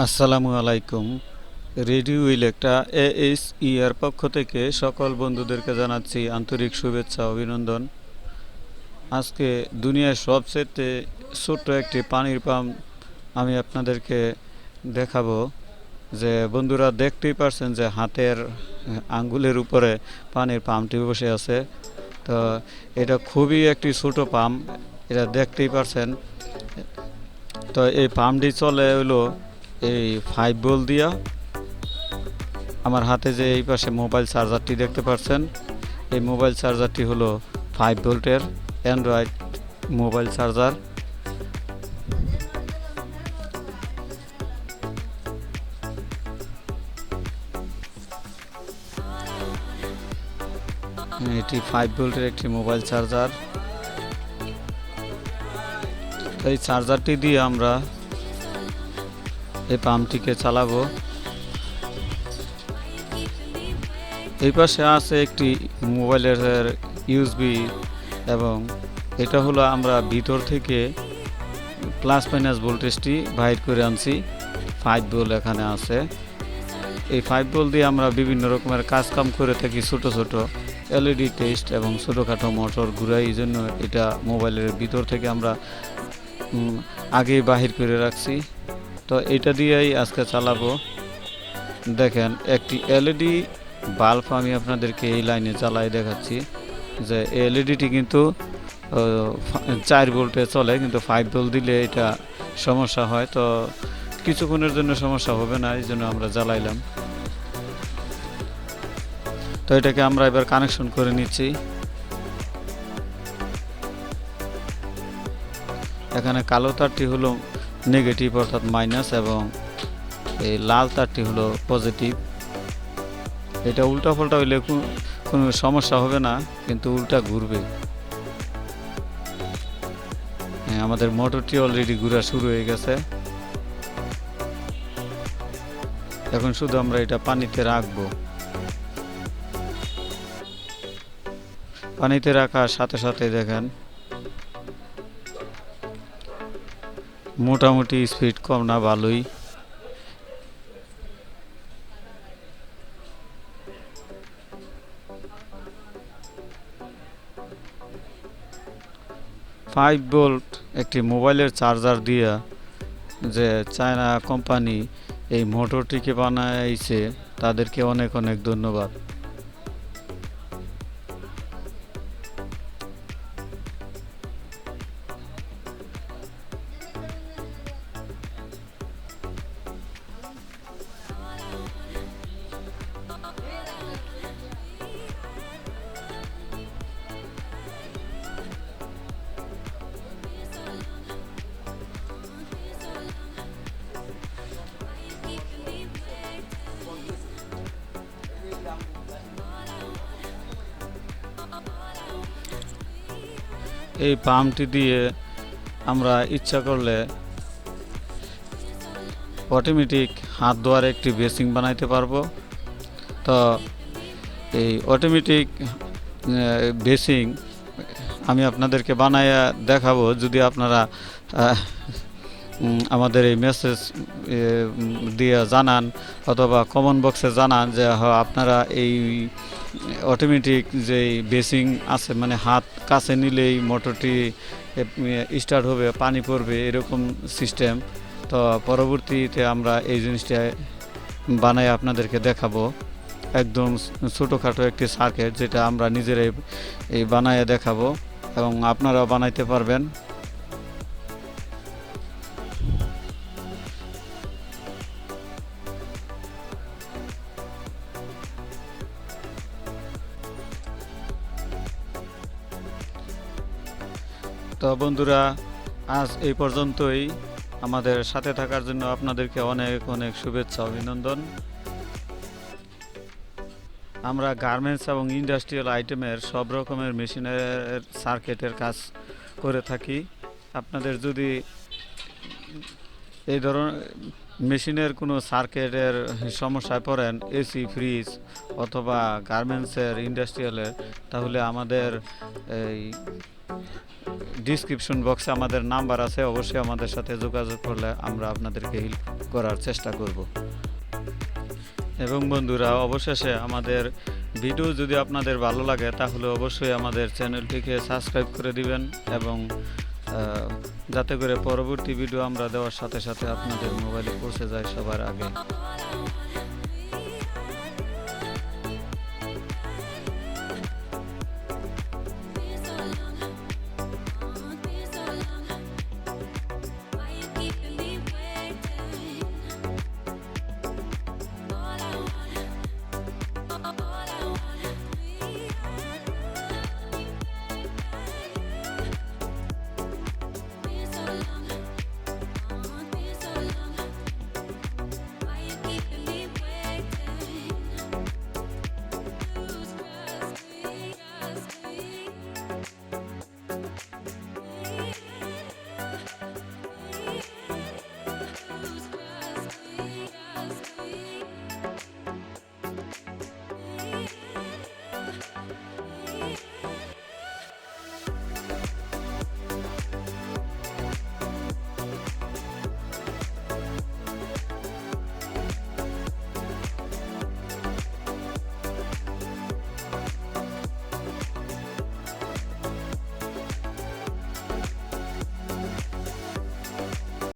আসসালামু আলাইকুম। Radio Electra এএসই এর পক্ষ থেকে সকল বন্ধুদেরকে জানাচ্ছি আন্তরিক শুভেচ্ছা অভিনন্দন। আজকে দুনিয়ার সবচেয়ে ছোট্ট একটি পানির পাম্প আমি আপনাদেরকে দেখাবো। যে বন্ধুরা দেখতেই পারছেন যে হাতের আঙ্গুলের উপরে পানির পাম্পটি বসে আছে। তো এটা খুবই একটি ছোট পাম্প, এটা দেখতেই পারছেন। তো এই পাম্পটি চলে হলো এই 5 ভোল্ট দিয়া। আমার হাতে যে এই পাশে মোবাইল চার্জারটি দেখতে পাচ্ছেন, এই মোবাইল চার্জারটি হলো 5 ভোল্টের অ্যান্ড্রয়েড মোবাইল চার্জার। এটি 5 ভোল্টের একটি মোবাইল চার্জার। এই চার্জারটি দিয়ে আমরা এই পাম্পটিকে চালাবো। এই পাশে আছে একটি মোবাইলের ইউএসবি, এবং এটা হলো আমরা ভিতর থেকে প্লাস মাইনাস ভোল্টেজটি বাইর করে আনছি। 5 ভোল্ট এখানে আছে। এই 5 ভোল্ট দিয়ে আমরা বিভিন্ন রকমের কাজকাম করে থাকি, ছোট ছোট এলইডি টেস্ট এবং ছোটোখাটো মোটর ঘুরাই। এই জন্য এটা মোবাইলের ভিতর থেকে আমরা আগেই বাহির করে রাখছি। তো এটা দিয়েই আজকে চালাবো। দেখেন, একটি এলইডি বাল্ব আমি আপনাদেরকে এই লাইনে জ্বালাই দেখাচ্ছি। যে এলইডিটি কিন্তু 4 ভোল্টে চলে, কিন্তু 5 ভোল্ট দিলে এটা সমস্যা হয়। তো কিছুক্ষণের জন্য সমস্যা হবে না, এই জন্য আমরা জ্বালাইলাম। তো এটাকে আমরা এবার কানেকশন করে নিচ্ছি। এখানে কালো তারটি হলো নেগেটিভ অর্থাৎ মাইনাস, এবং এই লাল তারটি হলো পজিটিভ। এটা উল্টা পাল্টা হইলে কোনো সমস্যা হবে না, কিন্তু উল্টা ঘুরবে। আমাদের মোটরটি অলরেডি ঘোরা শুরু হয়ে গেছে। এখন শুধু আমরা এটা পানিতে রাখবো। পানিতে রাখার সাথে সাথে দেখেন মোটামুটি স্পিড কম না, ভালোই। ফাইভ ভোল্ট একটি মোবাইলের চার্জার দিয়া যে চায়না কোম্পানি এই মোটরটিকে বানাইছে, তাদেরকে অনেক অনেক ধন্যবাদ। এই পাম্পটি দিয়ে আমরা ইচ্ছা করলে অটোমেটিক হাত ধোয়ার একটি বেসিং বানাইতে পারবো। তো এই অটোমেটিক বেসিং আমি আপনাদেরকে বানাইয়া দেখাবো। যদি আপনারা আমাদের এই মেসেজ দিয়ে জানান, অথবা কমেন্ট বক্সে জানান যে আপনারা এই অটোমেটিক যে বেসিং আছে, মানে হাত কাছে নিলেই মোটরটি স্টার্ট হবে, পানি পড়বে, এরকম সিস্টেম। তো পরবর্তীতে আমরা এই জিনিসটা বানাই আপনাদেরকে দেখাবো। একদম ছোটোখাটো একটি সার্কিট, যেটা আমরা নিজেরাই এই বানায় দেখাবো, এবং আপনারাও বানাইতে পারবেন। তো বন্ধুরা, আজ এই পর্যন্তই। আমাদের সাথে থাকার জন্য আপনাদেরকে অনেক অনেক শুভেচ্ছা অভিনন্দন। আমরা গার্মেন্টস এবং ইন্ডাস্ট্রিয়াল আইটেমের সব রকমের মেশিনের সার্কিটের কাজ করে থাকি। আপনাদের যদি এই ধরনের মেশিনের কোনো সার্কিটের সমস্যায় পড়েন, এসি, ফ্রিজ অথবা গার্মেন্টসের, ইন্ডাস্ট্রিয়ালের, তাহলে আমাদের এই ডিসক্রিপশন বক্সে আমাদের নাম্বার আছে, অবশ্যই আমাদের সাথে যোগাযোগ করলে আমরা আপনাদেরকে হেল্প করার চেষ্টা করব। এবং বন্ধুরা, অবশেষে আমাদের ভিডিও যদি আপনাদের ভালো লাগে তাহলে অবশ্যই আমাদের চ্যানেলটিকে সাবস্ক্রাইব করে দিবেন, এবং যাতে করে পরবর্তী ভিডিও আমরা দেওয়ার সাথে সাথে আপনাদের মোবাইলে পৌঁছে যায় সবার আগে।